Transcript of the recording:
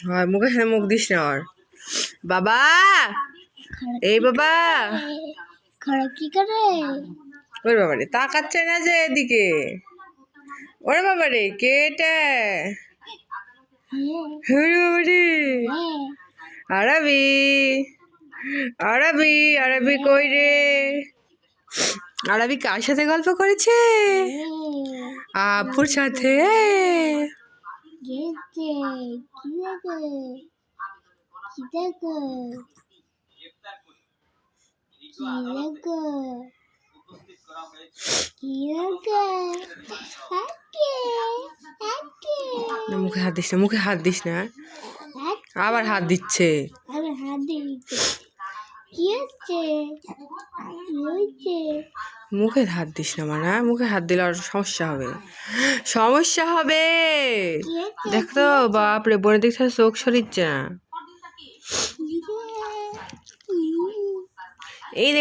হয় মুখের সাথে মুখ দিস না আর বাবা এই বাবা কি করে ওরে বাবা রে তাকাচ্ছে না যে এদিকে ওরে বাবা রে কে এটা ওরে বাবা রে আরবি আরবি আরবি কই রে আরবি কার সাথে গল্প করেছে আপুর সাথে মুখে হাত দিস না মুখে হাত দিস না আবার হাত দিচ্ছে মুখে হাত দিস না মানে মুখে হাত দিলে আর সমস্যা হবে সমস্যা হবে দেখো বাপরে বোনের দিক থেকে চোখ সরিচ্ছে না এই দেখ